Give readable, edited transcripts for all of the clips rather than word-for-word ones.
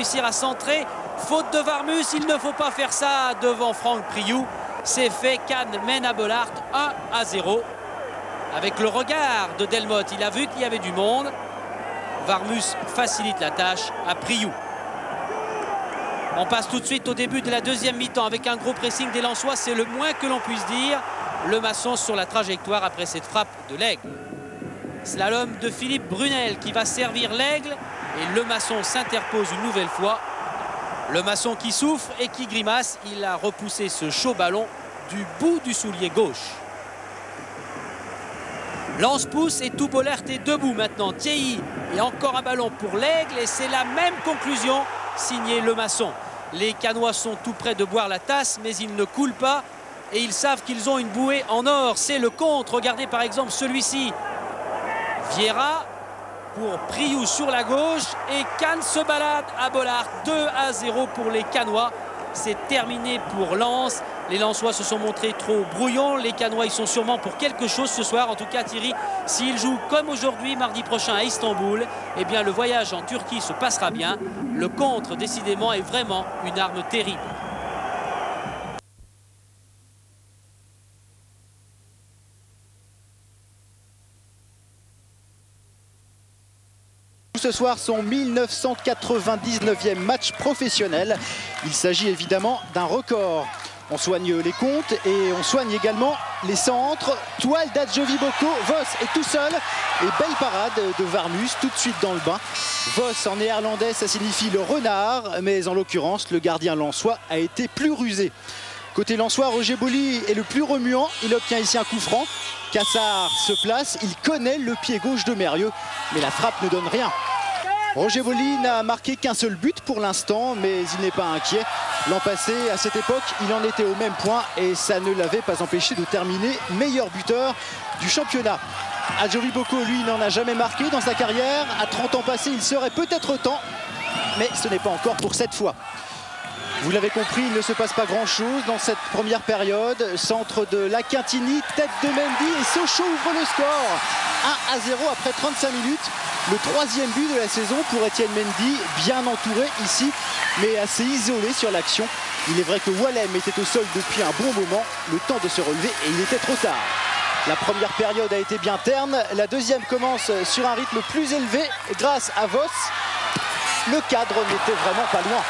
réussir à centrer. Faute de Varmus, il ne faut pas faire ça devant Franck Priou. C'est fait, Cannes mène à Bollaert 1-0. Avec le regard de Delmotte, il a vu qu'il y avait du monde. Varmus facilite la tâche à Priou. On passe tout de suite au début de la deuxième mi-temps avec un gros pressing des Lensois, c'est le moins que l'on puisse dire. Le Masson sur la trajectoire après cette frappe de l'Aigle. Slalom de Philippe Brunel qui va servir l'Aigle et le Masson s'interpose une nouvelle fois. Le Masson qui souffre et qui grimace, il a repoussé ce chaud ballon du bout du soulier gauche. Lance pousse et tout Bollaert est debout maintenant. Thierry et encore un ballon pour l'Aigle et c'est la même conclusion signée Le Masson. Les Cannois sont tout près de boire la tasse mais ils ne coulent pas et ils savent qu'ils ont une bouée en or. C'est le contre. Regardez par exemple celui-ci. Vieira pour Priou sur la gauche et Cannes se balade à Bollaert. 2-0 pour les Cannois. C'est terminé pour Lens. Les Lensois se sont montrés trop brouillons. Les Cannois, ils sont sûrement pour quelque chose ce soir. En tout cas, Thierry, s'ils jouent comme aujourd'hui, mardi prochain à Istanbul, eh bien, le voyage en Turquie se passera bien. Le contre, décidément, est vraiment une arme terrible. Ce soir, son 1999e match professionnel. Il s'agit évidemment d'un record. On soigne les comptes et on soigne également les centres. Toile d'Adjovi Boko, Vos est tout seul. Et belle parade de Varmus tout de suite dans le bain. Vos en néerlandais, ça signifie le renard. Mais en l'occurrence, le gardien lensois a été plus rusé. Côté lensois, Roger Bolli est le plus remuant. Il obtient ici un coup franc. Cassard se place. Il connaît le pied gauche de Mérieux. Mais la frappe ne donne rien. Roger Bolli n'a marqué qu'un seul but pour l'instant, mais il n'est pas inquiet. L'an passé, à cette époque, il en était au même point et ça ne l'avait pas empêché de terminer meilleur buteur du championnat. Adjovi Boko, lui, n'en a jamais marqué dans sa carrière. À 30 ans passés, il serait peut-être temps, mais ce n'est pas encore pour cette fois. Vous l'avez compris, il ne se passe pas grand-chose dans cette première période. Centre de Laquintini, tête de Mendy et Sochaux ouvre le score. 1-0 après 35 minutes. Le troisième but de la saison pour Étienne Mendy, bien entouré ici, mais assez isolé sur l'action. Il est vrai que Wallem était au sol depuis un bon moment, le temps de se relever et il était trop tard. La première période a été bien terne, la deuxième commence sur un rythme plus élevé grâce à Vos. Le cadre n'était vraiment pas loin.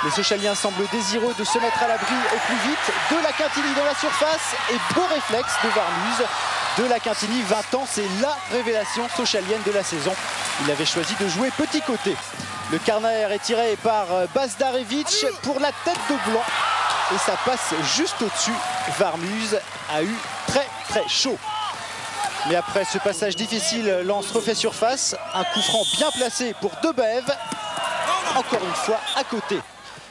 Les Sochaliens semblent désireux de se mettre à l'abri au plus vite. De Laquintini dans la surface et beau réflexe de Varmus. De Laquintini, 20 ans, c'est la révélation sochalienne de la saison. Il avait choisi de jouer petit côté. Le carnaire est tiré par Bazdarevic pour la tête de Blanc. Et ça passe juste au-dessus. Varmus a eu très chaud. Mais après ce passage difficile, Lens refait surface. Un coup franc bien placé pour Debev. Encore une fois à côté.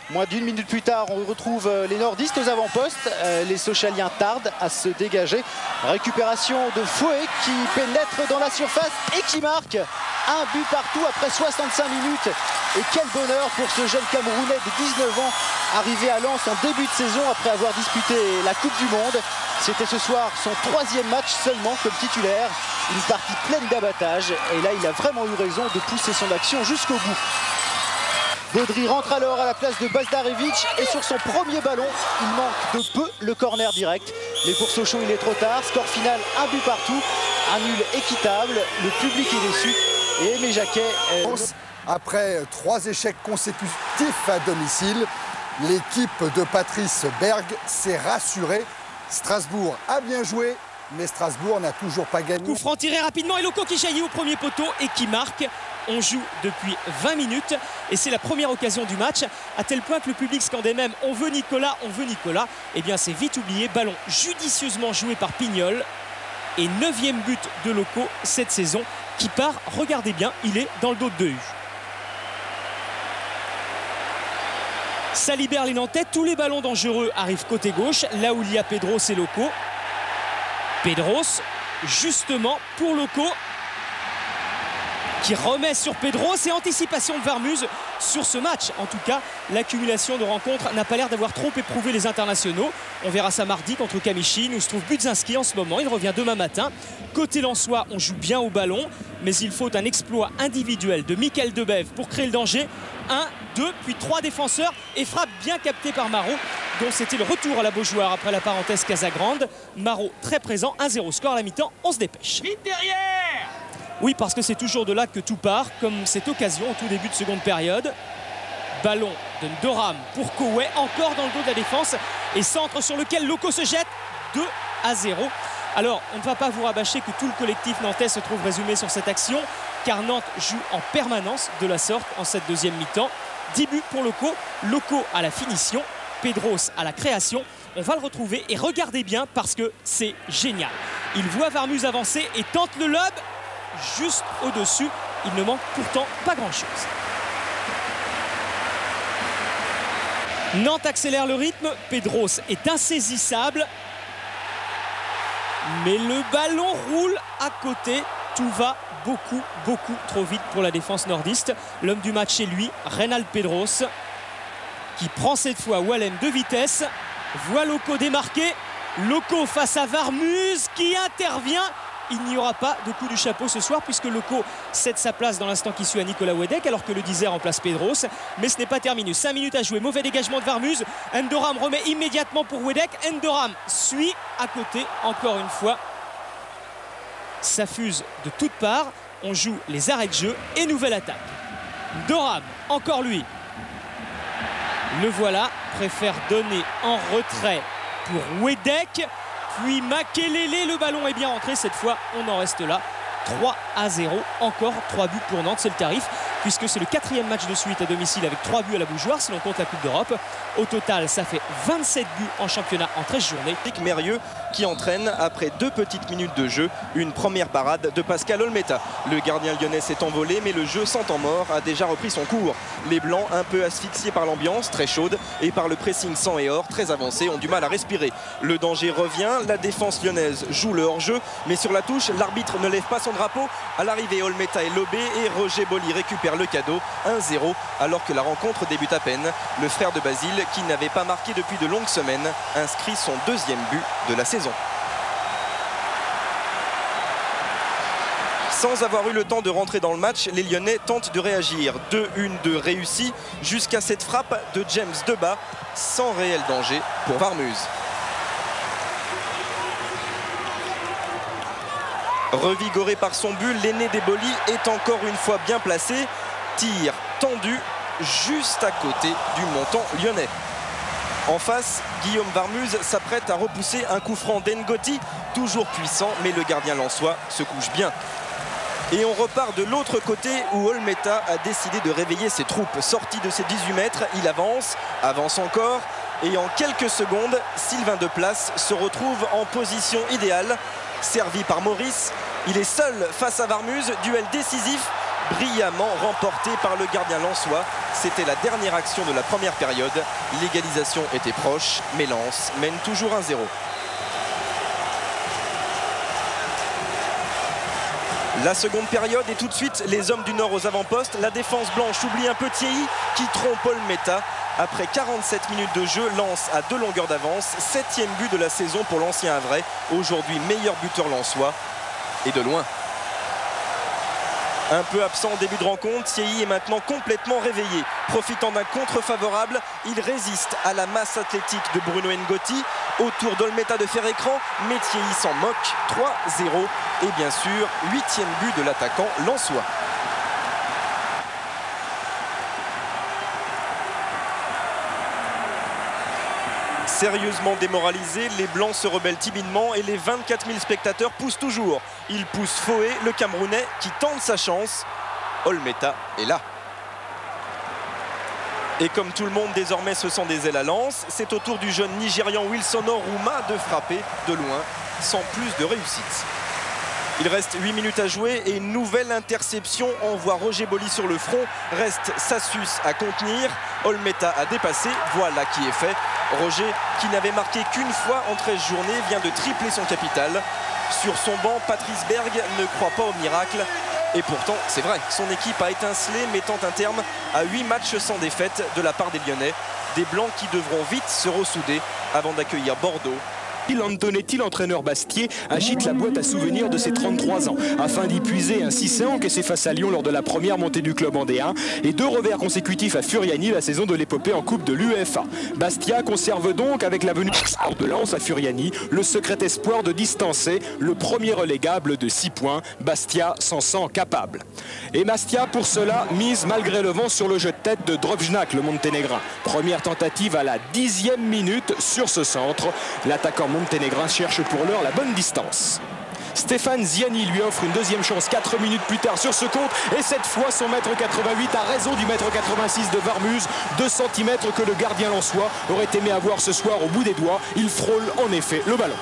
Moins d'une minute plus tard, on retrouve les nordistes aux avant-postes. Les Sochaliens tardent à se dégager. Récupération de Fouet qui pénètre dans la surface et qui marque un but partout après 65 minutes. Et quel bonheur pour ce jeune Camerounais de 19 ans, arrivé à Lens en début de saison après avoir disputé la Coupe du Monde. C'était ce soir son troisième match seulement comme titulaire. Une partie pleine d'abattage. Et là, il a vraiment eu raison de pousser son action jusqu'au bout. Baudry rentre alors à la place de Bazdarevic et sur son premier ballon, il manque de peu le corner direct. Mais pour Sochaux, il est trop tard. Score final, un but partout, un nul équitable. Le public est déçu et Aimé Jacquet... Après 3 échecs consécutifs à domicile, l'équipe de Patrice Berg s'est rassurée. Strasbourg a bien joué, mais Strasbourg n'a toujours pas gagné. Coup franc tiré rapidement et Loco qui jaillit au premier poteau et qui marque. On joue depuis 20 minutes et c'est la première occasion du match, à tel point que le public scandait même « On veut Nicolas, on veut Nicolas ». Eh bien c'est vite oublié, ballon judicieusement joué par Pignol et 9e but de Loco cette saison qui part, regardez bien, il est dans le dos de Dehuge. Ça libère les Nantais, tous les ballons dangereux arrivent côté gauche, là où il y a Pedros et Loco. Pedros, justement pour Loco. qui remet sur Pedros et anticipation de Varmuz sur ce match. En tout cas, l'accumulation de rencontres n'a pas l'air d'avoir trop éprouvé les internationaux. On verra ça mardi contre Kamichin où se trouve Budzinski en ce moment. Il revient demain matin. Côté lensois, on joue bien au ballon, mais il faut un exploit individuel de Michael Debev pour créer le danger. 1, 2, puis 3 défenseurs et frappe bien captée par Marot, dont c'était le retour à la Beaujoire après la parenthèse Casagrande. Marot très présent, 1-0 score à la mi-temps, on se dépêche. Vite derrière! Oui, parce que c'est toujours de là que tout part, comme cette occasion au tout début de seconde période. Ballon de Ndoram pour Koué, encore dans le dos de la défense, et centre sur lequel Loco se jette, 2-0. Alors, on ne va pas vous rabâcher que tout le collectif nantais se trouve résumé sur cette action, car Nantes joue en permanence de la sorte en cette deuxième mi-temps. 10 buts pour Loco, Loco à la finition, Pedros à la création. On va le retrouver et regardez bien parce que c'est génial. Il voit Varmuz avancer et tente le lob juste au-dessus. Il ne manque pourtant pas grand-chose. Nantes accélère le rythme, Pedros est insaisissable. Mais le ballon roule à côté. Tout va beaucoup trop vite pour la défense nordiste. L'homme du match est lui, Reynald Pedros, qui prend cette fois Wallem de vitesse. Voit Loco démarquer. Loco face à Varmuz qui intervient. Il n'y aura pas de coup du chapeau ce soir puisque Loco cède sa place dans l'instant qui suit à Nicolas Wedek alors que le Dizer remplace Pedros. Mais ce n'est pas terminé. 5 minutes à jouer. Mauvais dégagement de Varmuz. Ndoram remet immédiatement pour Wedek. Ndoram suit à côté encore une fois. Ça fuse de toutes parts. On joue les arrêts de jeu et nouvelle attaque. Ndoram, encore lui. Le voilà. Préfère donner en retrait pour Wedek. Puis Makelele, le ballon est bien rentré. Cette fois, on en reste là. 3-0. Encore 3 buts pour Nantes, c'est le tarif. Puisque c'est le 4e match de suite à domicile avec 3 buts à la Beaujoire si l'on compte la Coupe d'Europe. Au total, ça fait 27 buts en championnat en 13 journées. Mérieux qui entraîne après 2 petites minutes de jeu une première parade de Pascal Olmeta. Le gardien lyonnais s'est envolé mais le jeu sans temps mort a déjà repris son cours. Les Blancs, un peu asphyxiés par l'ambiance très chaude et par le pressing sang et or très avancé, ont du mal à respirer. Le danger revient, la défense lyonnaise joue le hors-jeu mais sur la touche, l'arbitre ne lève pas son drapeau. À l'arrivée, Olmeta est lobé et Roger Bolli récupère le cadeau, 1-0 alors que la rencontre débute à peine. Le frère de Basile, qui n'avait pas marqué depuis de longues semaines, inscrit son 2e but de la saison. Sans avoir eu le temps de rentrer dans le match, les Lyonnais tentent de réagir. 2-1-2 réussi jusqu'à cette frappe de James Debat, sans réel danger pour Varmuz. Revigoré par son but, l'aîné des Bolli est encore une fois bien placé. Tir tendu juste à côté du montant lyonnais. En face, Guillaume Varmuz s'apprête à repousser un coup franc d'Ngotti, toujours puissant, mais le gardien lensois se couche bien. Et on repart de l'autre côté où Olmeta a décidé de réveiller ses troupes. Sorti de ses 18 mètres, il avance encore. Et en quelques secondes, Sylvain Deplace se retrouve en position idéale. Servi par Maurice, il est seul face à Varmuz, duel décisif, brillamment remporté par le gardien lensois. C'était la dernière action de la première période. L'égalisation était proche, mais Lens mène toujours 1-0. La seconde période et tout de suite les hommes du Nord aux avant-postes. La défense blanche oublie un peu Thierry qui trompe Olmeta. Après 47 minutes de jeu, Lens a 2 longueurs d'avance. 7e but de la saison pour l'ancien Havrais. Aujourd'hui meilleur buteur lensois et de loin. Un peu absent au début de rencontre, Thierry est maintenant complètement réveillé. Profitant d'un contre favorable, il résiste à la masse athlétique de Bruno Ngotti. Autour d'Olmeta de faire écran, mais Thierry s'en moque. 3-0 et bien sûr 8e but de l'attaquant lensois. Sérieusement démoralisés, les Blancs se rebellent timidement et les 24 000 spectateurs poussent toujours. Ils poussent Foé, le Camerounais, qui tente sa chance. Olmeta est là. Et comme tout le monde désormais se sent des ailes à Lens, c'est au tour du jeune Nigérian Wilson Oruma de frapper de loin, sans plus de réussite. Il reste 8 minutes à jouer et une nouvelle interception envoie Roger Bolli sur le front. Reste Sassus à contenir. Olmeta a dépassé. Voilà qui est fait. Roger, qui n'avait marqué qu'une fois en 13 journées, vient de tripler son capital. Sur son banc, Patrice Berg ne croit pas au miracle. Et pourtant, c'est vrai, son équipe a étincelé, mettant un terme à 8 matchs sans défaite de la part des Lyonnais. Des Blancs qui devront vite se ressouder avant d'accueillir Bordeaux. Antonetti, l'entraîneur bastiais, agite la boîte à souvenirs de ses 33 ans afin d'y puiser un 6-1 encaissé face à Lyon lors de la première montée du club en D1 et 2 revers consécutifs à Furiani la saison de l'épopée en Coupe de l'UEFA. Bastia conserve donc avec la venue de Lens à Furiani le secret espoir de distancer le premier relégable de 6 points. Bastia s'en sent capable. Et Bastia pour cela mise malgré le vent sur le jeu de tête de Drobnjak, le Monténégrin. Première tentative à la 10e minute sur ce centre. L'attaquant monténégrin cherche pour l'heure la bonne distance. Stéphane Ziani lui offre une deuxième chance 4 minutes plus tard sur ce compte et cette fois son mètre 88 a raison du mètre 86 de Varmuz, 2 cm que le gardien lensois aurait aimé avoir ce soir au bout des doigts. Il frôle en effet le ballon.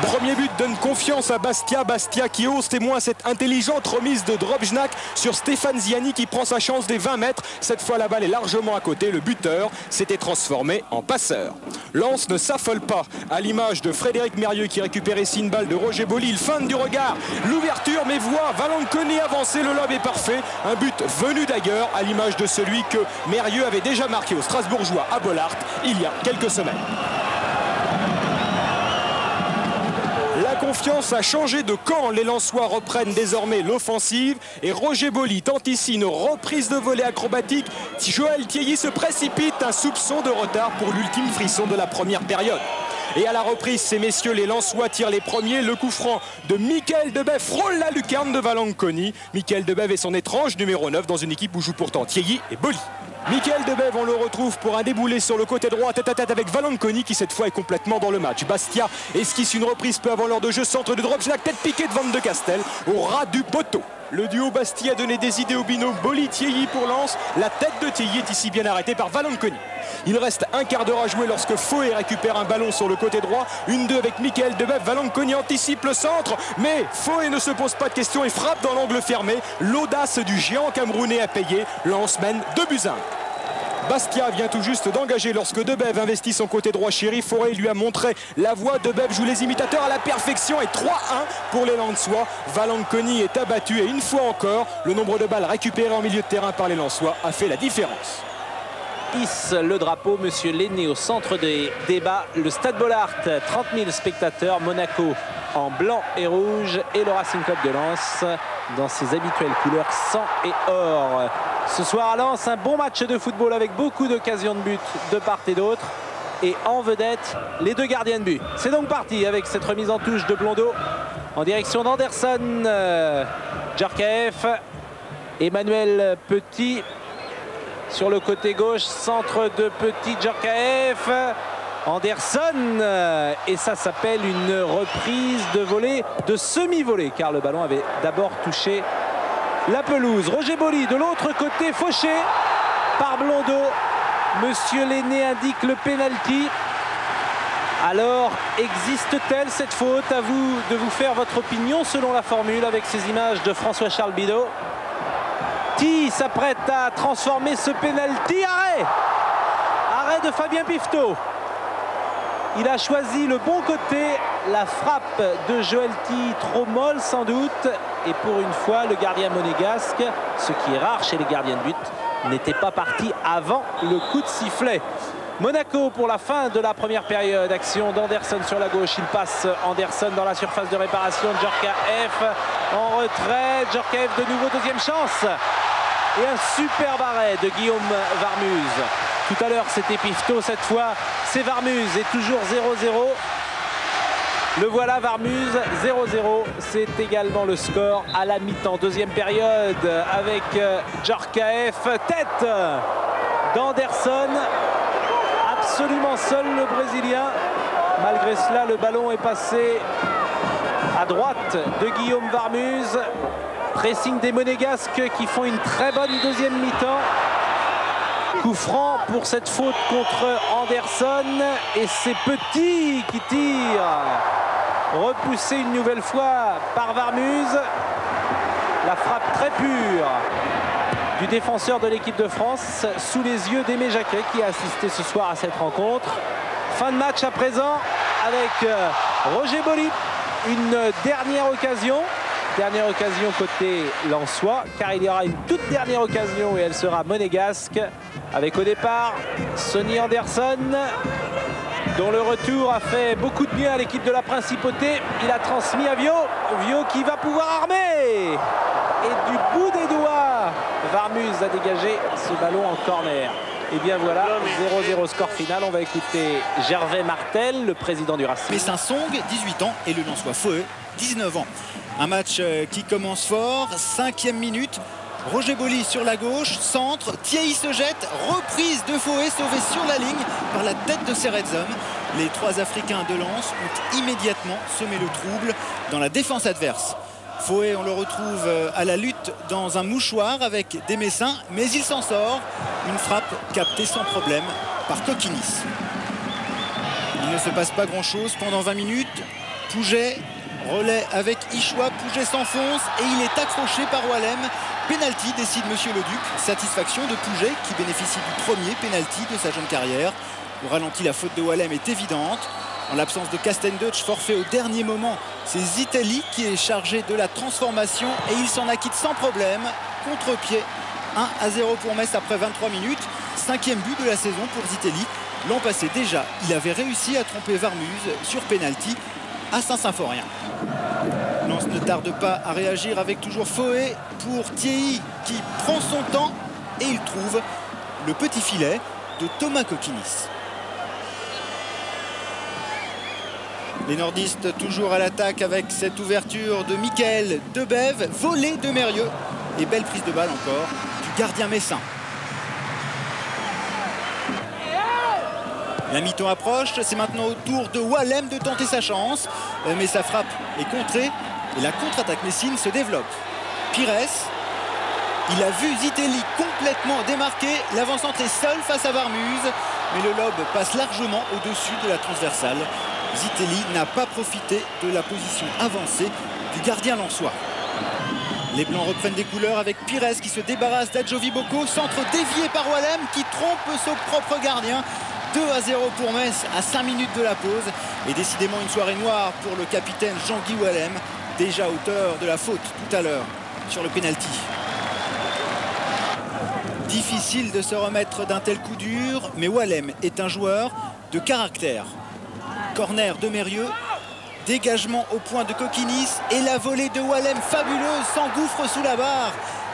Premier but donne confiance à Bastia. Bastia qui ose, témoin cette intelligente remise de Drobnjak sur Stéphane Ziani qui prend sa chance des 20 mètres. Cette fois la balle est largement à côté. Le buteur s'était transformé en passeur. Lens ne s'affole pas. À l'image de Frédéric Mérieux qui récupère ici une balle de Roger Boli. Il feinte du regard. L'ouverture mais voit Valanconi avancer. Le lob est parfait. Un but venu d'ailleurs à l'image de celui que Mérieux avait déjà marqué au Strasbourgeois à Bollaert il y a quelques semaines. La confiance a changé de camp. Les Lensois reprennent désormais l'offensive et Roger Boli tente ici une reprise de volée acrobatique. Joël Thielly se précipite, un soupçon de retard pour l'ultime frisson de la première période. Et à la reprise, ces messieurs, les Lensois tirent les premiers. Le coup franc de Michael Debève frôle la lucarne de Valanconi. Michael Debève est son étrange numéro 9 dans une équipe où jouent pourtant Thielly et Boli. Michael Debève, on le retrouve pour un déboulé sur le côté droit, tête à tête avec Valanconi qui cette fois est complètement dans le match. Bastia esquisse une reprise peu avant l'heure de jeu, centre de Drobnjak, tête piquée de Van de Castel au ras du poteau. Le duo Bastia a donné des idées au binôme Boli-Thielly pour Lens. La tête de Thielly est ici bien arrêtée par Valanconi. Il reste un quart d'heure à jouer lorsque Foé récupère un ballon sur le côté droit. 1-2 avec Michael Debève. Valanconi anticipe le centre, mais Foé ne se pose pas de questions et frappe dans l'angle fermé. L'audace du géant camerounais a payé. Lens mène 2-1. Bastia vient tout juste d'engager lorsque Debève investit son côté droit. Chéri Forêt lui a montré la voie. Debève joue les imitateurs à la perfection et 3-1 pour les Lensois. Valanconi est abattu et une fois encore, le nombre de balles récupérées en milieu de terrain par les Lensois a fait la différence. Hisse le drapeau, monsieur Lenné au centre des débats. Le Stade Bollaert, 30 000 spectateurs. Monaco en blanc et rouge et le Racing Club de Lens dans ses habituelles couleurs sang et or. Ce soir à Lens, un bon match de football avec beaucoup d'occasions de but de part et d'autre. Et en vedette, les 2 gardiens de but. C'est donc parti avec cette remise en touche de Blondeau en direction d'Anderson. Djorkaeff, Emmanuel Petit sur le côté gauche, centre de Petit, Djorkaeff. Anderson, et ça s'appelle une reprise de volée, de semi-volée, car le ballon avait d'abord touché la pelouse. Roger Boli de l'autre côté, fauché par Blondeau. Monsieur Lenné indique le pénalty. Alors, existe-t-elle cette faute? À vous de vous faire votre opinion selon la formule avec ces images de François-Charles Bidot. Qui s'apprête à transformer ce pénalty? Arrêt de Fabien Pifto. Il a choisi le bon côté, la frappe de Joël Thielly trop molle sans doute. Et pour une fois, le gardien monégasque, ce qui est rare chez les gardiens de but, n'était pas parti avant le coup de sifflet. Monaco pour la fin de la première période. Action d'Anderson sur la gauche. Il passe Anderson dans la surface de réparation. Djorkaeff en retrait. Djorkaeff de nouveau deuxième chance. Et un superbe arrêt de Guillaume Varmuz. Tout à l'heure c'était Pifto, cette fois c'est Varmuz et toujours 0-0. Le voilà Varmuz, 0-0. C'est également le score à la mi-temps. Deuxième période avec Djorkaeff. Tête d'Anderson. Absolument seul le Brésilien. Malgré cela, le ballon est passé à droite de Guillaume Varmuz. Pressing des Monégasques qui font une très bonne deuxième mi-temps. Coup franc pour cette faute contre Anderson. Et c'est Petit qui tire. Repoussé une nouvelle fois par Varmuz. La frappe très pure du défenseur de l'équipe de France sous les yeux d'Aimé Jacquet qui a assisté ce soir à cette rencontre. Fin de match à présent avec Roger Boli, une dernière occasion. Dernière occasion côté lensois, car il y aura une toute dernière occasion et elle sera monégasque. Avec au départ Sonny Anderson, dont le retour a fait beaucoup de bien à l'équipe de la Principauté. Il a transmis à Vio, Vio qui va pouvoir armer. Et du bout des doigts, Varmuz a dégagé ce ballon en corner. Et bien voilà, 0-0 score final. On va écouter Gervais Martel, le président du Racing. Messin Song, 18 ans, et le Lensois Foe, 19 ans. Un match qui commence fort, 5e minute. Roger Boli sur la gauche, centre, Thierry se jette, reprise de Foe sauvée sur la ligne par la tête de Seredzom. Les 3 Africains de Lens ont immédiatement semé le trouble dans la défense adverse. Foe, on le retrouve à la lutte dans un mouchoir avec des Messins, mais il s'en sort. Une frappe captée sans problème par Kokinis. Il ne se passe pas grand-chose pendant 20 minutes. Pouget relais avec Ichoua, Pouget s'enfonce et il est accroché par Wallem. Penalty, décide Monsieur Leduc. Satisfaction de Pouget qui bénéficie du premier penalty de sa jeune carrière. Au ralenti, la faute de Wallem est évidente. En l'absence de Castendutch, forfait au dernier moment, c'est Zitelli qui est chargé de la transformation et il s'en acquitte sans problème. Contre-pied, 1-0 pour Metz après 23 minutes. 5e but de la saison pour Zitelli. L'an passé déjà, il avait réussi à tromper Varmuz sur penalty à Saint-Symphorien. Lens ne tarde pas à réagir avec toujours Foe pour Thierry qui prend son temps et il trouve le petit filet de Thomas Kokinis. Les nordistes toujours à l'attaque avec cette ouverture de Michael Debève, volée de Mérieux et belle prise de balle encore du gardien messin. La mi-temps approche, c'est maintenant au tour de Wallem de tenter sa chance, mais sa frappe est contrée et la contre-attaque messine se développe. Pires, il a vu Zitelli complètement démarqué, l'avant-centre est seul face à Varmuz, mais le lob passe largement au-dessus de la transversale. Zitelli n'a pas profité de la position avancée du gardien lensois. Les Blancs reprennent des couleurs avec Pires qui se débarrasse d'Adjovi Boko, centre dévié par Wallem qui trompe son propre gardien. 2-0 pour Metz à 5 minutes de la pause. Et décidément une soirée noire pour le capitaine Jean-Guy Wallem, déjà auteur de la faute tout à l'heure sur le pénalty. Difficile de se remettre d'un tel coup dur, mais Wallem est un joueur de caractère. Corner de Mérieux, dégagement au point de Kokinis et la volée de Wallem fabuleuse s'engouffre sous la barre.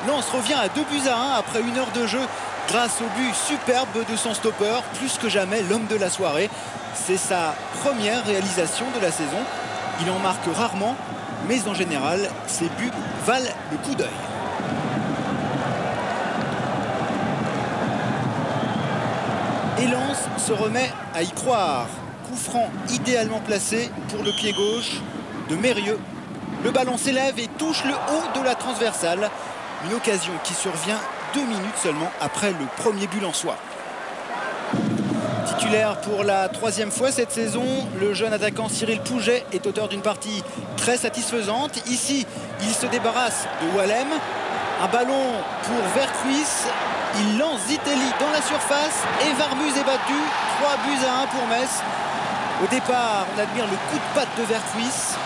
Lens revient à 2-1 après 1 heure de jeu grâce au but superbe de son stopper, plus que jamais l'homme de la soirée. C'est sa première réalisation de la saison. Il en marque rarement, mais en général, ses buts valent le coup d'œil. Et Lens se remet à y croire. Coup franc idéalement placé pour le pied gauche de Mérieux. Le ballon s'élève et touche le haut de la transversale. Une occasion qui survient 2 minutes seulement après le premier but lensois. Titulaire pour la 3e fois cette saison, le jeune attaquant Cyril Pouget est auteur d'une partie très satisfaisante. Ici, il se débarrasse de Wallem. Un ballon pour Verkuis. Il lance Zitelli dans la surface et Varmuz est battu. 3-1 pour Metz. Au départ, on admire le coup de patte de Verkuis.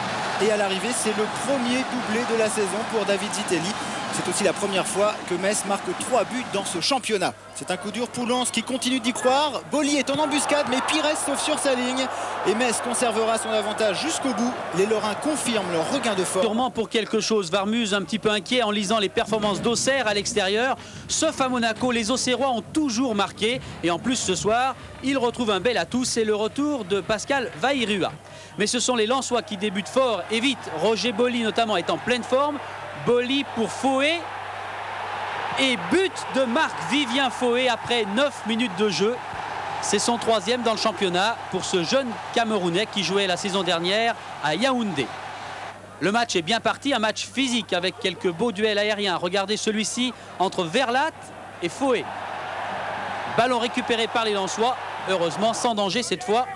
Et à l'arrivée, c'est le premier doublé de la saison pour David Zitelli. C'est aussi la première fois que Metz marque 3 buts dans ce championnat. C'est un coup dur pour Lens qui continue d'y croire. Boli est en embuscade, mais Pires sauve sur sa ligne. Et Metz conservera son avantage jusqu'au bout. Les Lorrains confirment leur regain de forme. Sûrement pour quelque chose. Varmuz un petit peu inquiet en lisant les performances d'Auxerre à l'extérieur. Sauf à Monaco, les Auxerrois ont toujours marqué. Et en plus, ce soir, ils retrouvent un bel atout. C'est le retour de Pascal Vairua. Mais ce sont les Lensois qui débutent fort et vite. Roger Boli notamment est en pleine forme. Boli pour Foe et but de Marc-Vivien Foe après 9 minutes de jeu. C'est son 3e dans le championnat pour ce jeune Camerounais qui jouait la saison dernière à Yaoundé. Le match est bien parti, un match physique avec quelques beaux duels aériens. Regardez celui-ci entre Verlat et Foe. Ballon récupéré par les Lensois, heureusement sans danger cette fois.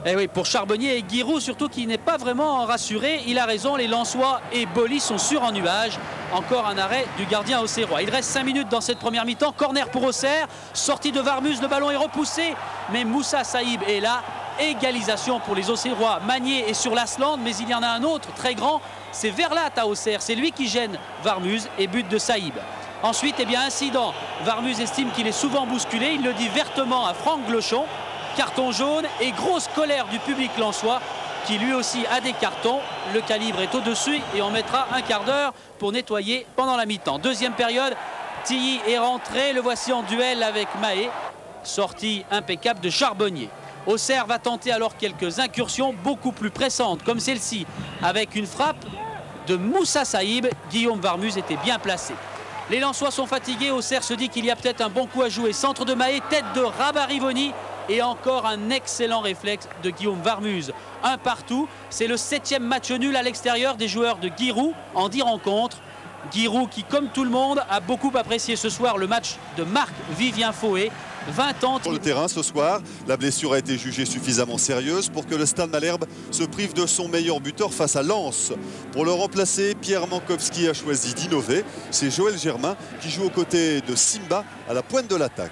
Et oui, pour Charbonnier et Giroud, surtout qui n'est pas vraiment rassuré. Il a raison, les Lensois et Boli sont sur en nuage. Encore un arrêt du gardien auxerrois. Il reste 5 minutes dans cette première mi-temps. Corner pour Auxerre. Sortie de Varmuz, le ballon est repoussé. Mais Moussa Saïb est là égalisation pour les Auxerrois. Magnier est sur l'Asland, mais il y en a un autre très grand, c'est Verlat à Auxerre. C'est lui qui gêne Varmuz et but de Saïb. Ensuite, eh bien, incident. Varmuz estime qu'il est souvent bousculé. Il le dit vertement à Franck Glochon. Carton jaune et grosse colère du public lensois qui lui aussi a des cartons. Le calibre est au-dessus et on mettra un quart d'heure pour nettoyer pendant la mi-temps. Deuxième période, Tilly est rentré. Le voici en duel avec Mahé. Sortie impeccable de Charbonnier. Auxerre va tenter alors quelques incursions beaucoup plus pressantes comme celle-ci avec une frappe de Moussa Saïb. Guillaume Varmuz était bien placé. Les Lensois sont fatigués. Auxerre se dit qu'il y a peut-être un bon coup à jouer. Centre de Mahé, tête de Rabarivoni. Et encore un excellent réflexe de Guillaume Varmuz. Un partout. C'est le 7e match nul à l'extérieur des joueurs de Giroud en 10 rencontres. Giroud qui, comme tout le monde, a beaucoup apprécié ce soir le match de Marc-Vivien Faué. 20 ans. Sur le terrain ce soir, la blessure a été jugée suffisamment sérieuse pour que le Stade Malherbe se prive de son meilleur buteur face à Lens. Pour le remplacer, Pierre Mankowski a choisi d'innover. C'est Joël Germain qui joue aux côtés de Simba à la pointe de l'attaque.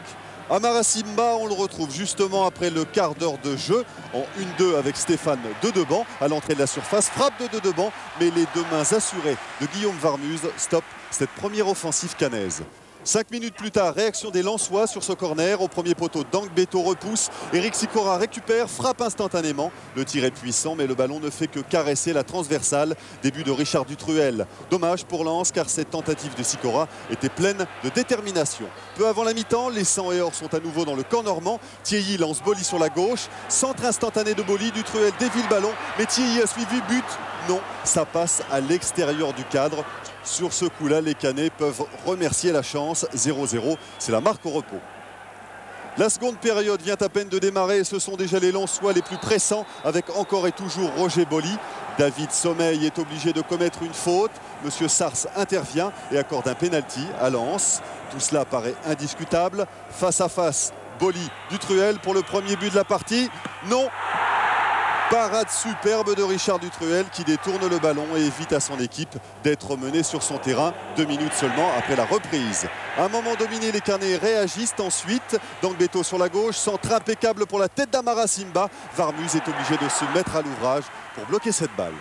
Amara Simba, on le retrouve justement après le quart d'heure de jeu en 1-2 avec Stéphane Dedeban à l'entrée de la surface. Frappe de Dedeban, mais les deux mains assurées de Guillaume Varmuz stoppent cette première offensive cannaise. 5 minutes plus tard, réaction des Lensois sur ce corner. Au premier poteau, Dank Beto repousse. Eric Sikora récupère, frappe instantanément. Le tir est puissant, mais le ballon ne fait que caresser la transversale. Début de Richard Dutruel. Dommage pour Lens, car cette tentative de Sikora était pleine de détermination. Peu avant la mi-temps, les 100 et or sont à nouveau dans le camp normand. Thierry lance Boli sur la gauche. Centre instantané de Boli. Dutruel dévie le ballon, mais Thierry a suivi. But, non, ça passe à l'extérieur du cadre. Sur ce coup-là, les Canets peuvent remercier la chance. 0-0, c'est la marque au repos. La seconde période vient à peine de démarrer et ce sont déjà les Lensois les plus pressants avec encore et toujours Roger Boli. David Sommeil est obligé de commettre une faute. Monsieur Sars intervient et accorde un pénalty à Lens. Tout cela paraît indiscutable. Face à face, Boli, Dutruel pour le premier but de la partie. Non! Parade superbe de Richard Dutruel qui détourne le ballon et évite à son équipe d'être menée sur son terrain 2 minutes seulement après la reprise. À un moment dominé, les Canets réagissent ensuite. Dank Beto sur la gauche, centre impeccable pour la tête d'Amara Simba. Varmuz est obligé de se mettre à l'ouvrage pour bloquer cette balle.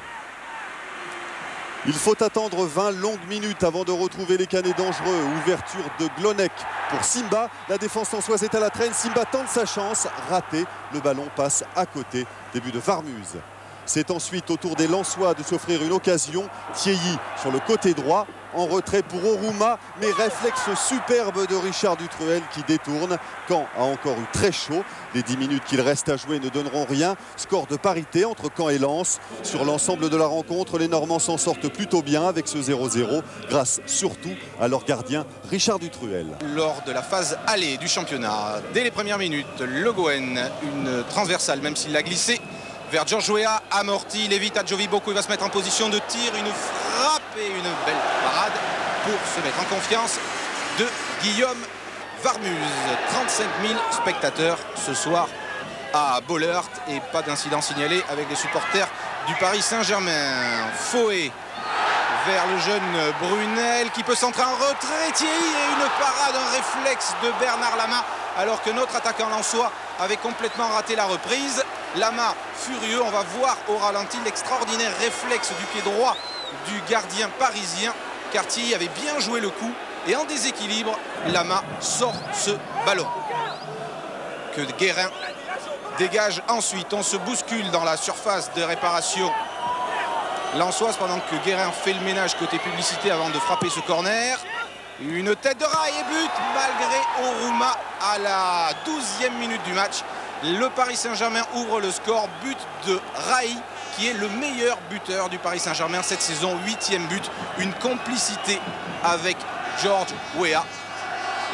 Il faut attendre 20 longues minutes avant de retrouver les Canets dangereux. Ouverture de Glonek pour Simba. La défense lensoise est à la traîne. Simba tente sa chance. Raté. Le ballon passe à côté. Début de Varmuz. C'est ensuite au tour des Lensois de s'offrir une occasion. Thierry sur le côté droit. En retrait pour Oruma. Mais réflexe superbe de Richard Dutruel qui détourne. Caen a encore eu très chaud. Les 10 minutes qu'il reste à jouer ne donneront rien. Score de parité entre Caen et Lens. Sur l'ensemble de la rencontre, les Normands s'en sortent plutôt bien avec ce 0-0. Grâce surtout à leur gardien Richard Dutruel. Lors de la phase allée du championnat, dès les premières minutes, Le Gouen, une transversale même s'il l'a glissé vers Georges Weah, amorti, il évite à Jovi Boko, il va se mettre en position de tir, une frappe et une belle parade pour se mettre en confiance de Guillaume Varmuz. 35 000 spectateurs ce soir à Bollaert et pas d'incident signalé avec les supporters du Paris Saint-Germain. Faué vers le jeune Brunel qui peut centrer en retrait. Thierry et une parade, un réflexe de Bernard Lama alors que notre attaquant lensois avait complètement raté la reprise. Lama furieux, on va voir au ralenti l'extraordinaire réflexe du pied droit du gardien parisien car Thierry avait bien joué le coup et en déséquilibre, Lama sort ce ballon que Guérin dégage ensuite. On se bouscule dans la surface de réparation lensoise pendant que Guérin fait le ménage côté publicité avant de frapper ce corner. Une tête de rail et but malgré Oruma à la 12e minute du match. Le Paris Saint-Germain ouvre le score, but de Raï qui est le meilleur buteur du Paris Saint-Germain cette saison, 8e but, une complicité avec Georges Weah.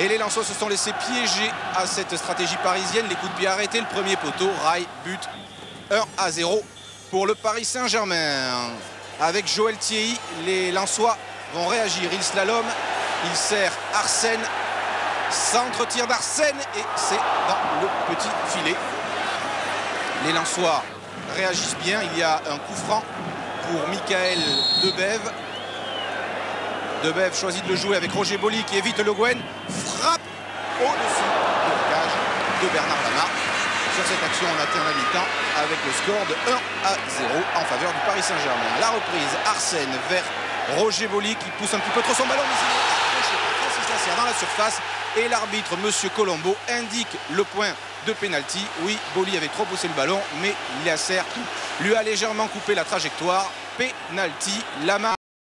Et les Lensois se sont laissés piéger à cette stratégie parisienne, les coups de pied arrêtés, le premier poteau, Raï, but 1-0 pour le Paris Saint-Germain. Avec Joël Thierry, les Lensois vont réagir, il slalom, il sert Arsène. Centre tir d'Arsène et c'est dans le petit filet. Les Lensois réagissent bien. Il y a un coup franc pour Michael Debève. Debève choisit de le jouer avec Roger Boli qui évite Le Gouen. Frappe au-dessus de la cage de Bernard Lama. sur cette action, on atteint la mi-temps avec le score de 1-0 en faveur du Paris Saint-Germain. La reprise, Arsène vers Roger Boli qui pousse un petit peu trop son ballon, mais il est accroché par Francis Lasserre dans la surface. Et l'arbitre, Monsieur Colombo, indique le point de pénalty. Oui, Boli avait trop poussé le ballon, mais Lasserre lui a légèrement coupé la trajectoire. Pénalty, la main.